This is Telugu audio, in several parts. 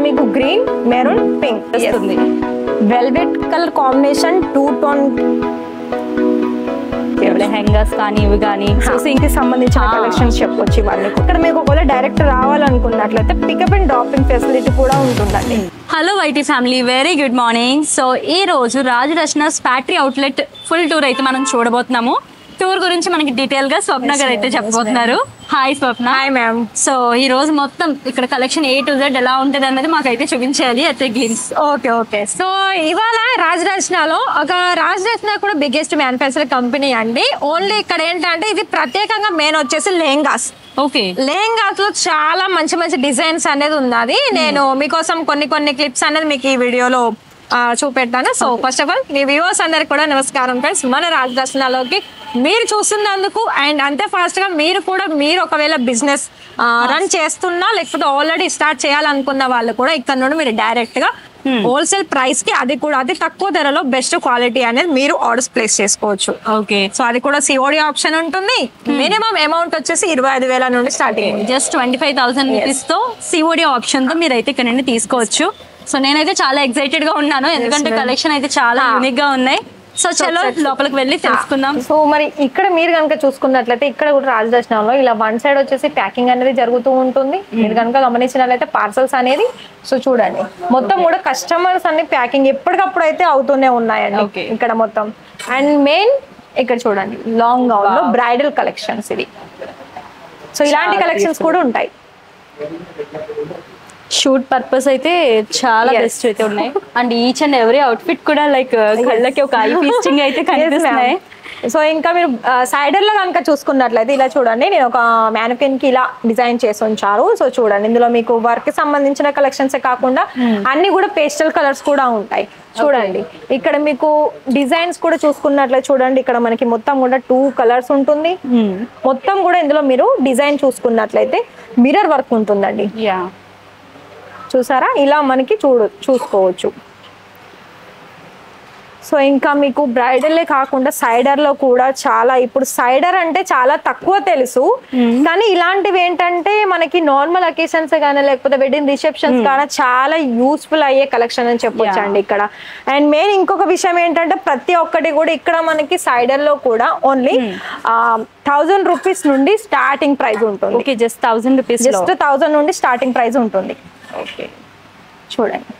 మీకు గ్రీన్ మెరూన్ పింక్ వస్తుంది. Velvet colour combination 2 tone lehengas కానీ ఇవి కానీ సింక్ కి సంబంధించిన కలెక్షన్స్ చెప్పొచ్చు ఇవన్నీ. ఇక్కడ మీకు ఒకవేళ డైరెక్ట్ రావాలనుకున్నట్లయితే పికప్ అండ్ డ్రాపింగ్ ఫెసిలిటీ కూడా ఉంటుందండి. Hello YT family, very good morning. So ఈ రోజు Raj Rachana's factory outlet full tour అయితే మనం చూడబోతున్నాము. టూర్ గురించి మనకి డీటెయిల్ గా స్వప్న గారు అయితే చెప్పబోతున్నారు. Hi Swapna. Hi ma'am. So ఈ రోజు మొత్తం ఇక్కడ కలెక్షన్ A to Z ఎలా ఉంటుంది అన్నది మాకైతే చూపించాలి అట్ గ్లిమ్స్. ఓకే. సో ఇవాళ రాజ్ రచనలో ఒక రాజ్ రచన కూడా బిగ్గెస్ట్ మ్యానుఫ్యాక్చరింగ్ కంపెనీ అండి. ఓన్లీ ఇక్కడ ఏంటంటే ఇది ప్రత్యేకంగా మెయిన్ వచ్చేసి లెహంగాస్. ఓకే, లెహంగాస్ లో చాలా మంచి మంచి డిజైన్స్ అనేది ఉన్నది. నేను మీకోసం కొన్ని క్లిప్స్ అనేది మీకు ఈ వీడియోలో చూపెట్టాను. సో ఫస్ట్ ఆఫ్ ఆల్ మీ వ్యూవర్స్ అందరికి కూడా నమస్కారం ఫ్రెండ్స్. మన రాజ్ రచనలోకి మీరు చూస్తున్నందుకు అండ్ అంతే ఫాస్ట్ గా మీరు ఒకవేళ బిజినెస్ రన్ చేస్తున్నా లేకపోతే ఆల్రెడీ స్టార్ట్ చేయాలనుకున్న వాళ్ళు కూడా ఇక్కడ నుండి మీరు డైరెక్ట్ గా హోల్సేల్ ప్రైస్ కి అతి తక్కువ ధరలో బెస్ట్ క్వాలిటీ అనేది మీరు ఆర్డర్స్ ప్లేస్ చేసుకోవచ్చు. ఓకే, సో అది కూడా COD ఆప్షన్ ఉంటుంది. మినిమం అమౌంట్ వచ్చేసి 25,000 నుండి స్టార్టింగ్. జస్ట్ 25,000 రూపీస్ తో COD ఆప్షన్ తో మీరు అయితే ఇక్కడ నుండి తీసుకోవచ్చు. సో నేనైతే చాలా ఎక్సైటెడ్ గా ఉన్నాను ఎందుకంటే కలెక్షన్ అయితే చాలా యూనిక్ గా ఉన్నాయి. సో చలో లోపలికి వెళ్ళి తెలుసుకుందాం. సో మరి ఇక్కడ మీరు కనుక చూసుకున్నట్లయితే ఇక్కడ కూడా రాజదర్శనంలో ఇలా వన్ సైడ్ వచ్చేసి ప్యాకింగ్ అనేది జరుగుతూ ఉంటుంది. మీరు కనుక గమనించినట్లయితే పార్సల్స్ అనేది సో చూడండి మొత్తం కూడా కస్టమర్స్ అన్ని ప్యాకింగ్ ఎప్పటికప్పుడు అయితే అవుతూనే ఉన్నాయండి ఇక్కడ మొత్తం. అండ్ మెయిన్ ఇక్కడ చూడండి లాంగ్ గౌన్ లో బ్రైడల్ కలెక్షన్స్ ఇది. సో ఇలాంటి కలెక్షన్స్ కూడా ఉంటాయి. షూట్ పర్పస్ అయితే చాలా బెస్ట్ అయితే ఉన్నాయి. And each and every outfit కూడా లైక్ కళ్ళకి ఒక ఐ ఫీస్టింగ్ అయితే కనిపిస్తున్నాయి. సో ఇంకా మీరు సైడర్ లో కనుక చూసుకున్నట్లయితే ఇలా చూడండి, నేను ఒక మ్యానిక్విన్ కి ఇలా డిజైన్ చేసి ఉంచారు. సో చూడండి ఇందులో మీకు వర్క్ కి సంబంధించిన కలెక్షన్స్ కాకుండా అన్ని కూడా పేస్టల్ కలర్స్ కూడా ఉంటాయి. చూడండి ఇక్కడ మీకు డిజైన్స్ కూడా చూసుకున్నట్లయితే చూడండి ఇక్కడ మనకి మొత్తం కూడా 2 కలర్స్ ఉంటుంది. మొత్తం కూడా ఇందులో మీరు డిజైన్ చూసుకున్నట్లయితే మిర్రర్ వర్క్ ఉంటుందండి. చూసారా ఇలా మనకి చూసుకోవచ్చు. సో ఇంకా మీకు బ్రైడల్లే కాకుండా సైడర్ లో కూడా చాలా, ఇప్పుడు సైడర్ అంటే చాలా తక్కువ తెలుసు కానీ ఇలాంటివి ఏంటంటే మనకి నార్మల్ అకేషన్స్ కానీ లేకపోతే వెడ్డింగ్ రిసెప్షన్స్ కానీ చాలా యూస్ఫుల్ అయ్యే కలెక్షన్ అని చెప్పొచ్చు అండి ఇక్కడ. అండ్ మెయిన్ ఇంకొక విషయం ఏంటంటే ప్రతి ఒక్కటి కూడా ఇక్కడ మనకి సైడర్ లో కూడా ఓన్లీ 1000 రూపీస్ నుండి స్టార్టింగ్ ప్రైస్ ఉంటుంది. ఓకే, జస్ట్ 1000 రూపీస్, జస్ట్ 1000 నుండి స్టార్టింగ్ ప్రైస్ ఉంటుంది. ఓకే చూడండి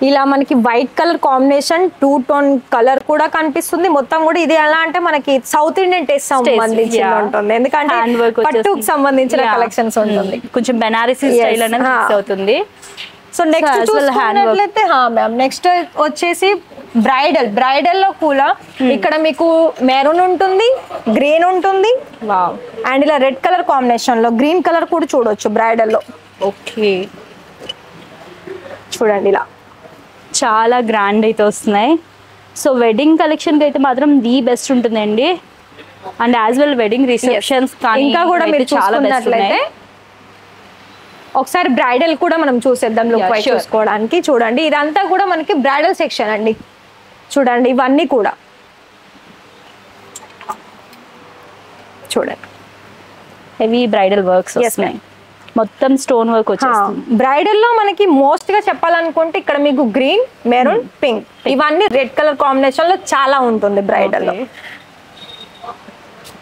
ఇలా మనకి white colour combination 2 tone colour కూడా కనిపిస్తుంది. మొత్తం కూడా ఇది ఎలా అంటే మనకి సౌత్ ఇండియన్ టేస్ట్ సంబంధించి ఉంటుంది ఎందుకంటే పట్టుకు సంబంధించిన కలెక్షన్స్ ఉంటుంది. కొంచెం బెనారసీ స్టైల్ అనేది మిక్స్ అవుతుంది. సో నెక్స్ట్ చూసుకున్నట్లయితే మ్యామ్ నెక్స్ట్ వచ్చేసి బ్రైడల్ లో కూడా ఇక్కడ మీకు మెరూన్ ఉంటుంది, గ్రీన్ ఉంటుంది అండ్ ఇలా రెడ్ కలర్ కాంబినేషన్ లో గ్రీన్ కలర్ కూడా చూడొచ్చు బ్రైడల్ లో. ఓకే చూడండి ఇలా చాలా గ్రాండ్ అయితే వస్తున్నాయి. సో వెడ్డింగ్ కలెక్షన్ కి అయితే మాత్రం ది బెస్ట్ ఉంటుందండి. And as well wedding receptions కానీ ఇంకా కూడా మీరు చూసుకున్నట్లయితే ఒకసారి బ్రైడల్ కూడా మనం చూసేద్దాం లుక్ వైజ్ చూసుకోవడానికి. చూడండి ఇదంతా కూడా మనకి బ్రైడల్ సెక్షన్ అండి. చూడండి ఇవన్నీ కూడా చూడండి హెవీ బ్రైడల్ వర్క్స్ వస్తున్నాయి. మొత్తం స్టోన్ వర్క్ వచ్చేస్తుంది. బ్రైడల్ లో మనకి మోస్ట్ గా చెప్పాలనుకుంటే ఇక్కడ మీకు గ్రీన్ మెరూన్ పింక్ ఇవన్నీ రెడ్ కలర్ కాంబినేషన్ లో చాలా ఉంటుంది బ్రైడల్ లో.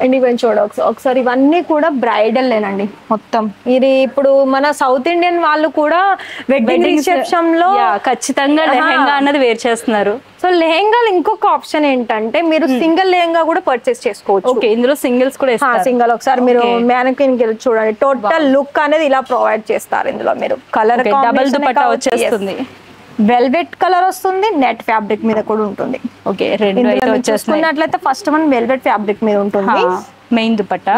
అండ్ ఇవన్నీ ఒకసారి ఇవన్నీ కూడా బ్రైడల్ లేనండి మొత్తం. ఇది ఇప్పుడు మన సౌత్ ఇండియన్ వాళ్ళు కూడా వెడ్డింగ్ రిసెప్షన్ లో ఖచ్చితంగా లెహంగా అన్నది వేర్ చేస్తున్నారు. సో లెహంగాలు ఇంకొక ఆప్షన్ ఏంటంటే మీరు సింగిల్ లెహంగా కూడా పర్చేస్ చేసుకోవచ్చు. ఓకే, ఇందులో సింగిల్స్ కూడా సింగిల్ ఒకసారి మీరు మ్యానిక్విన్ కి చూడండి టోటల్ లుక్ అనేది ఇలా ప్రొవైడ్ చేస్తారు. ఇందులో మీరు కలర్ డబుల్ దుపట్టా వచ్చేస్తుంది, వెల్వెట్ కలర్ వస్తుంది, నెట్ ఫ్యాబ్రిక్ మీద కూడా ఉంటుంది. ఓకే రెండు అయితే వచ్చేస్తున్నట్లయితే ఫస్ట్ వన్ వెల్వెట్ ఫ్యాబ్రిక్ మీద ఉంటుంది main dupatta.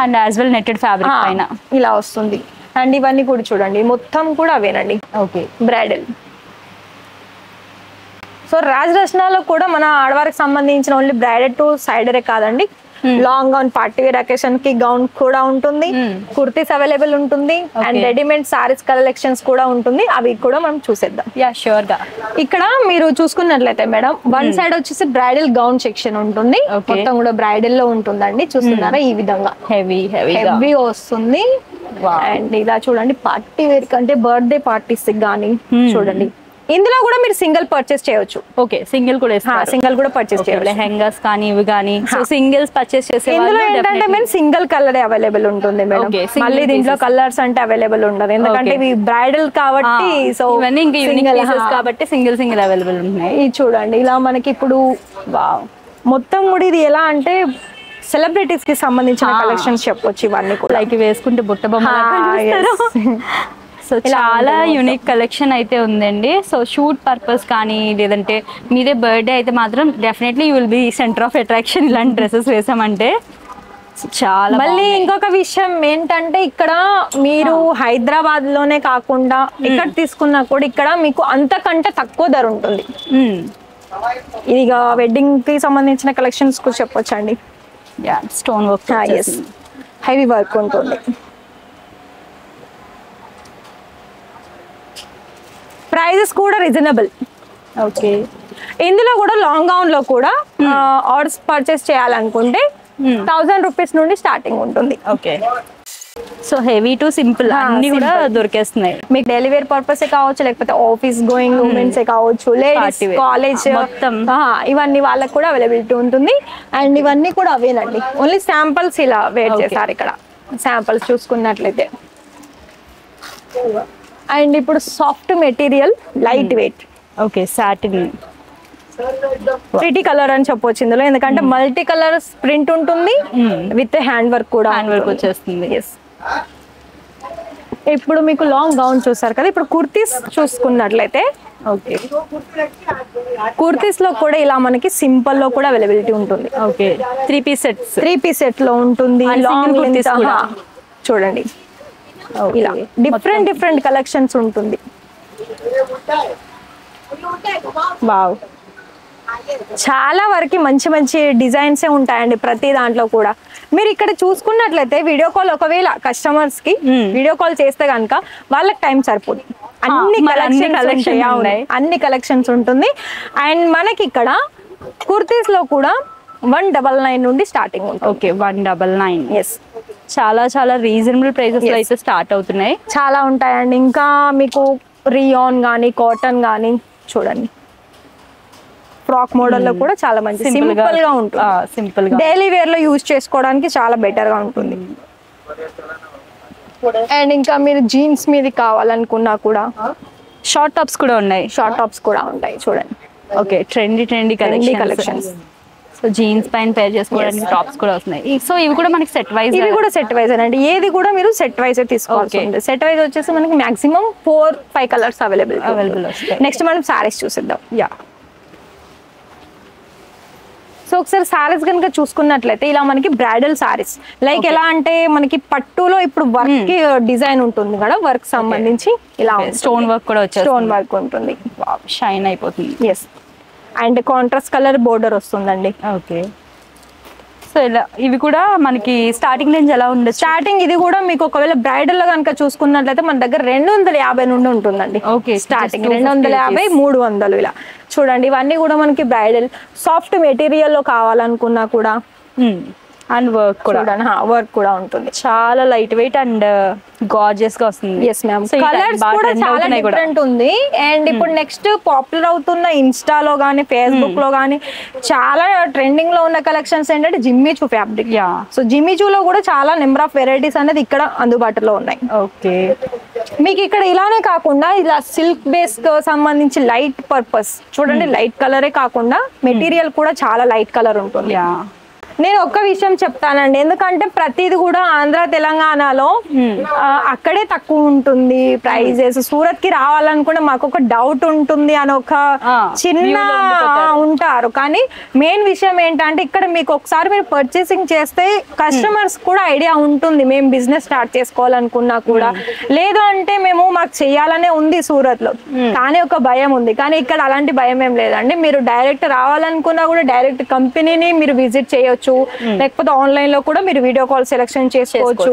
And as well netted fabric పైన ఇలా వస్తుంది. అండ్ ఇవన్నీ కూడా చూడండి మొత్తం కూడా అవేనండి. Okay bridal. సో రాజ్ రచనలో కూడా మన ఆడవారికి సంబంధించిన ఓన్లీ బ్రైడల్ టు సైడరే కాదండి, long gown party wear occasion కి గౌన్ కూడా ఉంటుంది, కుర్తీస్ అవైలబుల్ ఉంటుంది అండ్ రెడీమేడ్ సారీస్ కలెక్షన్స్ కూడా ఉంటుంది. అవి కూడా మనం చూసేద్దాం. షూర్ గా ఇక్కడ మీరు చూసుకున్నట్లయితే మేడం వన్ సైడ్ వచ్చేసి బ్రైడల్ గౌన్ సెక్షన్ ఉంటుంది. మొత్తం కూడా బ్రైడల్ లో ఉంటుందండి. చూస్తున్నారా ఈ విధంగా హెవీ వస్తుంది. అండ్ ఇలా చూడండి పార్టీ వేర్ కంటే బర్త్డే పార్టీస్ కానీ చూడండి. ఇందులో కూడా మీరు సింగిల్ పర్చేస్ చేయొచ్చు. ఓకే, సింగిల్ కూడా సింగిల్ కూడా పర్చేస్ చేయొచ్చు. లెహంగాస్ కానీ ఇవి కానీ సో సింగిల్స్ పర్చేస్ చేసే ఇందులో ఏంటంటే మేము సింగిల్ కలర్ అవైలబుల్ ఉంటుంది మేడం. మళ్ళీ దీంట్లో కలర్స్ అంటే అవైలబుల్ ఉండదు, ఎందుకంటే ఇవి బ్రైడల్ కాబట్టి. సో ఇవన్నీ ఇంకా యూనిక్ పీసెస్ కాబట్టి సింగిల్ అవైలబుల్ ఉన్నాయి. ఇది చూడండి ఇలా మనకి ఇప్పుడు మొత్తం కూడా ఇది ఎలా అంటే సెలబ్రిటీస్ కి సంబంధించిన కలెక్షన్స్ చెప్పొచ్చు. ఇవన్నీ కూడా లైక్ వేసుకుంటే బుట్ట బొమ్మ. సో చాలా యూనిక్ కలెక్షన్ అయితే ఉందండి. సో షూట్ పర్పస్ కానీ లేదంటే మీదే బర్త్డే అయితే మాత్రం definitely you will be centre of attraction ఇలాంటి డ్రెస్సెస్ వేసామంటే. చాలా మళ్ళీ ఇంకొక విషయం ఏంటంటే ఇక్కడ మీరు హైదరాబాద్ లోనే కాకుండా ఇక్కడ తీసుకున్నా కూడా ఇక్కడ మీకు అంతకంటే తక్కువ ధర ఉంటుంది. ఇదిగా వెడ్డింగ్ కి సంబంధించిన కలెక్షన్స్ కూడా చెప్పొచ్చు అండి. స్టోన్ వర్క్, హెవీ వర్క్ ఉంటుంది. ప్రైజెస్ కూడా రీజనబుల్. ఓకే, ఇందులో కూడా లాంగ్ గౌన్ లో కూడా ఆర్డర్స్ పర్చేస్ చేయాలనుకుంటే 1000 రూపీస్ నుండి స్టార్టింగ్ ఉంటుంది. Okay, so heavy to simple అన్ని కూడా దొరికేస్తున్నాయి మీకు. డైలీ వేర్ పర్పస్ కావచ్చు, లేకపోతే ఆఫీస్ గోయింగ్ ఉమెన్స్ కావచ్చు, లేడీస్ కాలేజ్ మొత్తం ఇవన్నీ వాళ్ళకి కూడా అవైలబిలిటీ ఉంటుంది. అండ్ ఇవన్నీ కూడా అవేనండి, ఓన్లీ శాంపుల్స్ ఇలా వేర్ చేశారు. ఇక్కడ శాంపుల్స్ చూసుకున్నట్లయితే. అండ్ ఇప్పుడు soft material, light weight. Okay, satin pretty colour అని చెప్పొచ్చు ఇందులో, ఎందుకంటే మల్టీ కలర్ ప్రింట్ ఉంటుంది విత్ హ్యాండ్ వర్క్ కూడా. హ్యాండ్ వర్క్ వచ్చేస్తుంది. ఎస్. ఇప్పుడు మీకు లాంగ్ గౌన్ చూసారు కదా, ఇప్పుడు కుర్తీస్ చూసుకున్నట్లయితే ఓకే, కుర్తీస్ లో కూడా ఇలా మనకి సింపుల్ లో కూడా అవైలబిలిటీ ఉంటుంది. ఓకే, 3 పీస్ సెట్ లో ఉంటుంది. లాంగ్ కుర్తీస్ కూడా చూడండి ఇలా డిఫరెంట్ కలెక్షన్స్ ఉంటుంది. వావ్, చాలా వరకు మంచి డిజైన్స్ ఉంటాయండి ప్రతి దాంట్లో కూడా. మీరు ఇక్కడ చూసుకున్నట్లయితే వీడియో కాల్, ఒకవేళ కస్టమర్స్ కి వీడియో కాల్ చేస్తే కనుక వాళ్ళకి టైం సరిపోదు. అన్ని కలెక్షన్స్ ఉంటుంది. అండ్ మనకి ఇక్కడ కుర్తీస్ లో కూడా 199 నుండి స్టార్టింగ్ ఉంటుంది. ఓకే, 199. ఎస్, చాలా రీజనబుల్ ప్రైసెస్ లో అయితే స్టార్ట్ అవుతున్నాయి. చాలా ఉంటాయండి. ఇంకా మీకు రియాన్ గానీ, కాటన్ గానీ చూడండి, ఫ్రాక్ మోడల్ లో కూడా చాలా మంచి సింపుల్ గా ఉంటుంది. సింపుల్ గా డైలీ వేర్ లో యూజ్ చేసుకోవడానికి చాలా బెటర్ గా ఉంటుంది. అండ్ ఇంకా మీరు జీన్స్ మీద కావాలనుకున్నా కూడా షార్ట్ టాప్స్ కూడా ఉన్నాయి. చూడండి. Okay, trendy collections. So jeans పైన పేర్ చేసుకోవడానికి టాప్స్ కూడా వస్తున్నాయి. సో ఇవి కూడా మనకి సెట్ వైజ్ అండి. ఏది కూడా మీరు సెట్ వైజ్ తీసుకోవాలి. సెట్ వైజ్ వచ్చేసి మనకి మాక్సిమం 4-5 కలర్స్ అవైలబుల్ వస్తాయి. నెక్స్ట్ మనం సారీస్ చూసిద్దాం. సో ఒకసారి సారీస్ కనుక చూసుకున్నట్లయితే ఇలా మనకి బ్రైడల్ సారీస్, లైక్ ఎలా అంటే మనకి పట్టులో ఇప్పుడు వర్క్ డిజైన్ ఉంటుంది కదా, వర్క్ సంబంధించి ఇలా స్టోన్ వర్క్ కూడా వచ్చేస్తుంది. స్టోన్ వర్క్ ఉంటుంది, షైన్ అయిపోతుంది. Yes. And contrast colour border వస్తుందండి. ఓకే, సో ఇలా ఇవి కూడా మనకి స్టార్టింగ్ రేంజ్ ఎలా ఉంది? స్టార్టింగ్ ఇది కూడా మీకు ఒకవేళ బ్రైడల్ లో కనుక చూసుకున్నట్లయితే మన దగ్గర 250 నుండి ఉంటుందండి. ఓకే, స్టార్టింగ్ 250, 300 ఇలా చూడండి. ఇవన్నీ కూడా మనకి బ్రైడల్ సాఫ్ట్ మెటీరియల్ లో కావాలనుకున్నా కూడా. అండ్ వర్క్ కూడా ఉంటుంది. చాలా లైట్ వెయిట్ అండ్ గార్జియస్ గా వస్తుంది. Yes ma'am. కలర్స్ కూడా చాలా డిఫరెంట్ ఉంది. అండ్ ఇప్పుడు నెక్స్ట్ పాపులర్ అవుతున్న ఇన్స్టాలో గానీ, ఫేస్బుక్ లో గానీ చాలా ట్రెండింగ్ లో ఉన్న కలెక్షన్స్ ఏంటంటే జిమ్మిచూ ఫ్యాబ్రిక్. సో జిమ్మిచూలో కూడా చాలా నెంబర్ ఆఫ్ వెరైటీస్ అనేది ఇక్కడ అందుబాటులో ఉన్నాయి. ఓకే, మీకు ఇక్కడ ఇలానే కాకుండా ఇలా సిల్క్ బేస్ కు సంబంధించి లైట్ పర్పస్ చూడండి, లైట్ కలరే కాకుండా మెటీరియల్ కూడా చాలా లైట్ కలర్ ఉంటుంది. నేను ఒక్క విషయం చెప్తానండి, ఎందుకంటే ప్రతిది కూడా ఆంధ్ర తెలంగాణలో అక్కడే తక్కువ ఉంటుంది ప్రైజెస్. సూరత్ కి రావాలనుకుంటే మాకు ఒక డౌట్ ఉంటుంది అని ఒక చిన్న ఉంటారు. కానీ మెయిన్ విషయం ఏంటంటే ఇక్కడ మీకు ఒకసారి మీరు పర్చేసింగ్ చేస్తే కస్టమర్స్ కూడా ఐడియా ఉంటుంది, మేము బిజినెస్ స్టార్ట్ చేసుకోవాలనుకున్నా కూడా. లేదు అంటే మాకు చెయ్యాలనే ఉంది సూరత్ లో, కానీ ఒక భయం ఉంది. కానీ ఇక్కడ అలాంటి భయం ఏం లేదండి. మీరు డైరెక్ట్ రావాలనుకున్నా కూడా డైరెక్ట్ కంపెనీని మీరు విజిట్ చేయొచ్చు, లేకపోతే ఆన్లైన్ లో కూడా మీరు వీడియో కాల్ సెలెక్షన్ చేసుకోవచ్చు.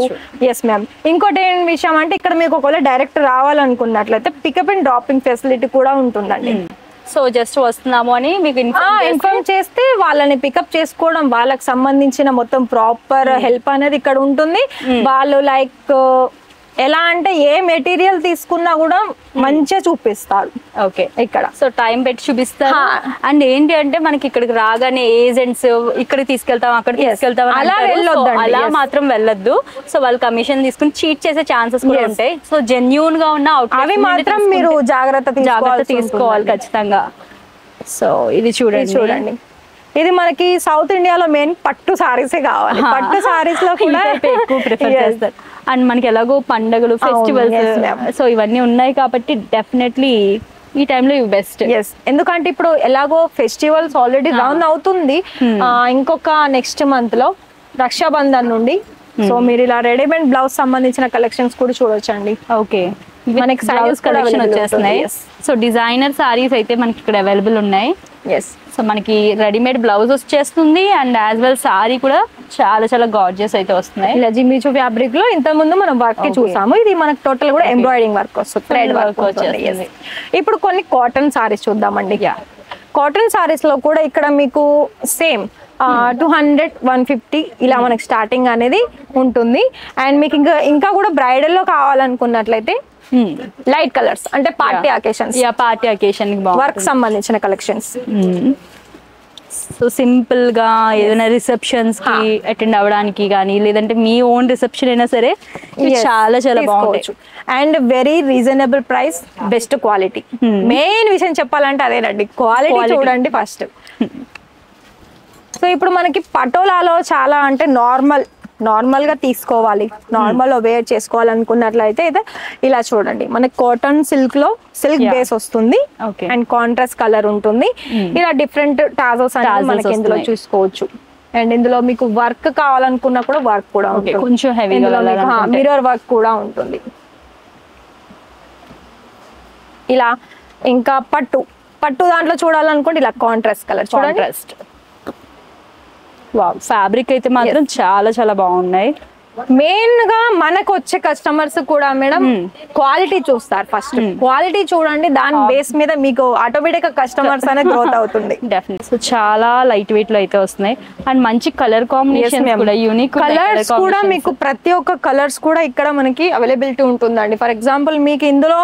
Yes ma'am. ఇంకోటి ఏం విషయం అంటే ఇక్కడ మీకు ఒకవేళ డైరెక్ట్ రావాలనుకున్నట్లయితే పికప్ అండ్ డ్రాపింగ్ ఫెసిలిటీ కూడా ఉంటుందండి. సో జస్ట్ వస్తున్నాము అని మీకు ఇన్ఫార్మ్ చేస్తే వాళ్ళని పికప్ చేసుకోవడం, వాళ్ళకి సంబంధించిన మొత్తం ప్రాపర్ హెల్ప్ అనేది ఇక్కడ ఉంటుంది. వాళ్ళు లైక్ ఎలా అంటే ఏ మెటీరియల్ తీసుకున్నా కూడా మంచిగా చూపిస్తారు. ఓకే, ఇక్కడ సో టైం పెట్టి చూపిస్తారు. అండ్ ఏంటి అంటే మనకి ఇక్కడికి రాగానే ఏజెంట్స్ ఇక్కడికి తీసుకెళ్తాం అక్కడికి తీసుకెళ్తాం అలా వెళ్ళొద్దండి. అలా మాత్రం వెళ్ళొద్దు. సో వాళ్ళు కమిషన్ తీసుకుని చీట్ చేసే ఛాన్సెస్ కూడా ఉంటాయి. సో జెన్యూన్ గా ఉన్న అవి మాత్రం మీరు జాగ్రత్త తీసుకోవాలి ఖచ్చితంగా. సో ఇది చూడండి, ఇది మనకి సౌత్ ఇండియాలో మెయిన్ పట్టు సారీసే కావాలి. పట్టు సారీస్ లో కూడా ఎక్కువ ప్రిఫర్ చేస్తారు. అండ్ మనకి ఎలాగో పండుగలు ఫెస్టివల్స్ సో ఇవన్నీ ఉన్నాయి కాబట్టి డెఫినెట్లీ ఈ టైంలో ఇవి బెస్ట్. ఎందుకంటే ఇప్పుడు ఎలాగో ఫెస్టివల్స్ ఆల్రెడీ రన్ అవుతుంది. ఇంకొక నెక్స్ట్ మంత్ లో రక్షాబంధన్ నుండి సో మీరు ఇలా రెడీమేడ్ బ్లౌజ్ సంబంధించిన కలెక్షన్స్ కూడా చూడొచ్చండి. ఓకే, మనకి బ్లౌజ్ కలెక్షన్ వచ్చేస్తున్నాయి. సో డిజైనర్ సారీస్ అయితే మనకి ఇక్కడ అవైలబుల్ ఉన్నాయి. సో మనకి రెడీమేడ్ బ్లౌజ్ వచ్చేస్తుంది అండ్ యాజ్ వెల్ సారీ కూడా చాలా చాలా గార్జియస్ అయితే వస్తున్నాయి. ఇలా జిమ్మిచూ ఫ్యాబ్రిక్ లో ఇంత ముందు మనం వర్క్ చూసాము. ఇది మనకి టోటల్ కూడా ఎంబ్రాయిడింగ్ వర్క్ వస్తుంది, థ్రెడ్ వర్క్ వచ్చేస్తుంది. ఇప్పుడు కొన్ని కాటన్ సారీస్ చూద్దామండి. కాటన్ సారీస్ లో కూడా ఇక్కడ మీకు సేమ్ 200, 150 ఇలా మనకి స్టార్టింగ్ అనేది ఉంటుంది. అండ్ మీకు ఇంకా కూడా బ్రైడల్ లో కావాలనుకున్నట్లయితే లైట్ కలర్స్ అంటే party occasions, party occasion work సంబంధించిన కలెక్షన్స్. సో సింపుల్ గా ఏదైనా రిసెప్షన్స్ కి అటెండ్ అవ్వడానికి కానీ లేదంటే మీ ఓన్ రిసెప్షన్ అయినా సరే చాలా చాలా బాగుంటుంది. And very reasonable price, best quality. Main విషయం చెప్పాలంటే అదేనండి, క్వాలిటీ చూడండి ఫస్ట్. సో ఇప్పుడు మనకి పటోలాలో చాలా అంటే నార్మల్ గా తీసుకోవాలి, నార్మల్ వేర్ చేసుకోవాలనుకున్నట్లయితే అయితే ఇలా చూడండి. మనకి కాటన్ సిల్క్ లో సిల్క్ బేస్ వస్తుంది అండ్ కాంట్రాస్ట్ కలర్ ఉంటుంది. ఇలా డిఫరెంట్ టాజోస్ అనేది మనకి ఇందులో చూసుకోవచ్చు. అండ్ ఇందులో మీకు వర్క్ కావాలనుకున్నా కూడా వర్క్ కూడా ఉంటుంది, కొంచెం హెవీగా మిర్రర్ వర్క్ కూడా ఉంటుంది. ఇలా ఇంకా పట్టు దాంట్లో చూడాలనుకోండి ఇలా కాంట్రాస్ట్ కలర్ చూడండి. ఫ్యాబ్రిక్ అయితే మాత్రం చాలా చాలా బాగున్నాయి. మెయిన్ గా మనకు వచ్చే కస్టమర్స్ కూడా మేడం క్వాలిటీ చూస్తారు. ఫస్ట్ క్వాలిటీ చూడండి, దాని బేస్ మీద మీకు ఆటోమేటిక్ గా కస్టమర్స్ అనేది గ్రోత్ అవుతుంది. డెఫినెట్. సో చాలా లైట్ వెయిట్ లో అయితే వస్తున్నాయి అండ్ మంచి కలర్ కాంబినేషన్ కూడా, యూనిక్ కలర్స్ కూడా మీకు ప్రతి ఒక్క కలర్స్ కూడా ఇక్కడ మనకి అవైలబిలిటీ ఉంటుందండి. ఫర్ ఎగ్జాంపుల్ మీకు ఇందులో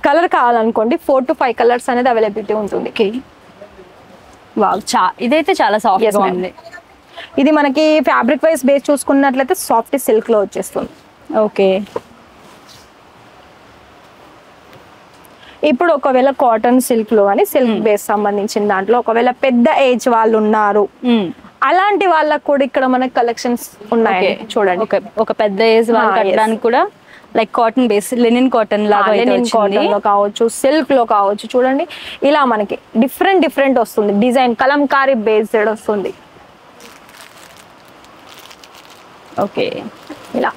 కలర్ కావాలనుకోండి 4 to 5 కలర్స్ అనేది అవైలబిలిటీ ఉంటుంది. ఇదైతే చాలా సాఫ్ట్ గా ఉంది. ఇది మనకి ఫ్యాబ్రిక్ వైజ్ బేస్ చూసుకున్నట్లయితే సాఫ్ట్ సిల్క్ లో వచ్చేస్తుంది. ఓకే, ఇప్పుడు ఒకవేళ కాటన్ సిల్క్ లో అని సిల్క్ బేస్ సంబంధించిన దాంట్లో ఒకవేళ పెద్ద ఏజ్ వాళ్ళు ఉన్నారు, అలాంటి వాళ్ళకు కూడా ఇక్కడ మనకి కలెక్షన్స్ ఉన్నాయి చూడండి. ఒక పెద్ద ఏజ్ వాళ్ళు కట్టడానికి కూడా like cotton base, linen cotton లాగా, కాటన్ లో కావచ్చు, సిల్క్ లో కావచ్చు. చూడండి ఇలా మనకి డిఫరెంట్ వస్తుంది డిజైన్, కలంకారీ బేస్డ్ వస్తుంది. ఓకే, ఇలా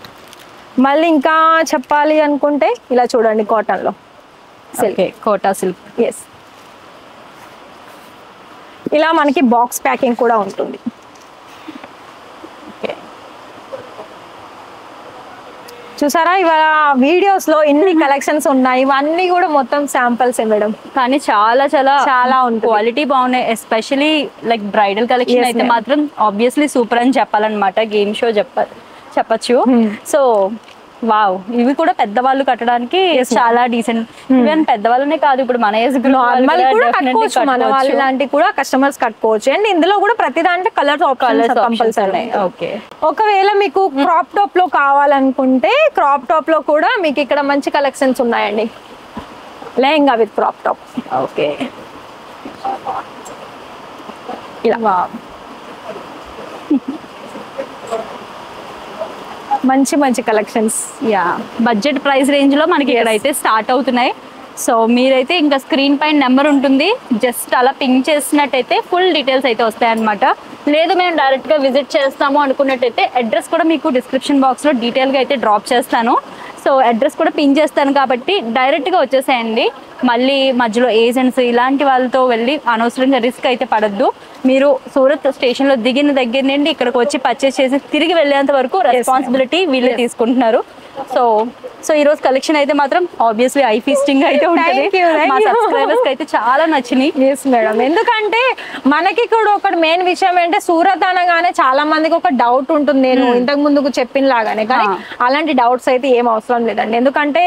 మళ్ళీ ఇంకా చెప్పాలి అనుకుంటే ఇలా చూడండి కాటన్ లో కోటా సిల్క్. ఇలా మనకి బాక్స్ ప్యాకింగ్ కూడా ఉంటుంది. చూసారా ఇవాళ వీడియోస్ లో ఎన్ని కలెక్షన్స్ ఉన్నాయి, ఇవన్నీ కూడా మొత్తం శాంపిల్స్ మేడం, కానీ చాలా చాలా చాలా క్వాలిటీ బాగున్నాయి. ఎస్పెషలీ లైక్ బ్రైడల్ కలెక్షన్ అయితే మాత్రం ఆబ్వియస్లీ సూపర్ అని చెప్పాలన్నమాట, గేమ్ షో చెప్పచ్చు. సో వావ్, ఇవి కూడా పెద్దవాళ్ళు కట్టడానికి చాలా డీసెంట్. ఈవెన్ పెద్దవాళ్ళనే కాదు, ఇప్పుడు మన ఏజ్ నార్మల్ కూడా కట్టుకోవచ్చు, మన వాళ్ళ లాంటి కూడా కస్టమర్స్ కట్టుకోవచ్చు. అండ్ ఇందులో కూడా ప్రతి దాంట్లో కలర్స్ కంపల్సరీ. ఓకే, ఒకవేళ మీకు క్రాప్ టాప్ లో కావాలనుకుంటే క్రాప్ టాప్ లో కూడా మీకు ఇక్కడ మంచి కలెక్షన్స్ ఉన్నాయండి. Lehenga with crop top. Okay, ఇలా మంచి కలెక్షన్స్. బడ్జెట్ ప్రైస్ రేంజ్ లో మనకి ఇక్కడైతే స్టార్ట్ అవుతున్నాయి. సో మీరైతే ఇంకా స్క్రీన్ పైన నెంబర్ ఉంటుంది, జస్ట్ అలా పింక్ చేసినట్టయితే ఫుల్ డీటెయిల్స్ అయితే వస్తాయి అనమాట. లేదు మేము డైరెక్ట్ గా విజిట్ చేస్తాము అనుకున్నట్టయితే అడ్రస్ కూడా మీకు డిస్క్రిప్షన్ బాక్స్ లో డీటెయిల్ గా అయితే డ్రాప్ చేస్తాను. సో అడ్రస్ కూడా పిన్ చేస్తాను కాబట్టి డైరెక్ట్ గా వచ్చేసేయండి. మళ్ళీ మధ్యలో ఏజెంట్స్ ఇలాంటి వాళ్ళతో వెళ్ళి అనవసరంగా రిస్క్ అయితే పడద్దు. మీరు సూరత్ స్టేషన్ లో దిగిన దగ్గర నుండి ఇక్కడికి వచ్చి పర్చేస్ చేసి తిరిగి వెళ్ళేంత వరకు రెస్పాన్సిబిలిటీ వీళ్ళు తీసుకుంటున్నారు. సో ఈ రోజు కలెక్షన్ అయితే మాత్రం ఆబ్వియస్లీ ఐ ఫీస్టింగ్ అయితే ఉంటుంది. Thank you, thank మా you. సబ్స్క్రైబర్స్ అయితే చాలా నచ్చినాయి. ఎస్ మేడం, ఎందుకంటే మనకి కూడా ఒక మెయిన్ విషయం ఏంటంటే సూరత్ అనగానే చాలా మందికి ఒక డౌట్ ఉంటుంది, నేను ఇంతకు ముందుకు చెప్పిన లాగానే. కానీ అలాంటి డౌట్స్ అయితే ఏం అవసరం లేదండి. ఎందుకంటే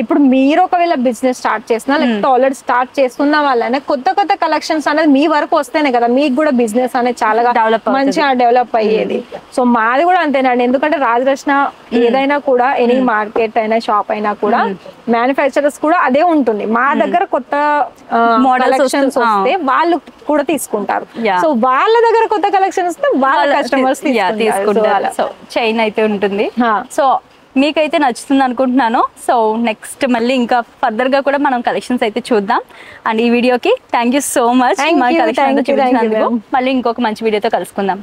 ఇప్పుడు మీరు ఒకవేళ బిజినెస్ స్టార్ట్ చేసినా లేకపోతే ఆల్రెడీ స్టార్ట్ చేస్తున్న వాళ్ళనే కొత్త కొత్త కలెక్షన్స్ అనేది మీ వరకు వస్తేనే కదా మీకు కూడా బిజినెస్ అనేది చాలా మంచిగా డెవలప్ అయ్యేది. సో మాది కూడా అంతేనండి. ఎందుకంటే రాజరత్న ఏదైనా కూడా ఎనీ మార్కెట్ అయినా షాప్ అయినా కూడా మ్యానుఫ్యాక్చరర్స్ కూడా అదే ఉంటుంది. మా దగ్గర కొత్త కలెక్షన్స్ వస్తే వాళ్ళు కూడా తీసుకుంటారు. సో వాళ్ళ దగ్గర కొత్త కలెక్షన్స్ వస్తే వాళ్ళ కస్టమర్స్ తీసుకుంటారు. సో చైన్ అయితే ఉంటుంది. సో మీకైతే నచ్చుతుంది అనుకుంటున్నాను. సో నెక్స్ట్ మళ్ళీ ఇంకా ఫర్దర్ గా కూడా మనం కలెక్షన్స్ అయితే చూద్దాం. అండ్ ఈ వీడియోకి థ్యాంక్ యూ సో మచ్. మళ్ళీ ఇంకొక మంచి వీడియోతో కలుసుకుందాం.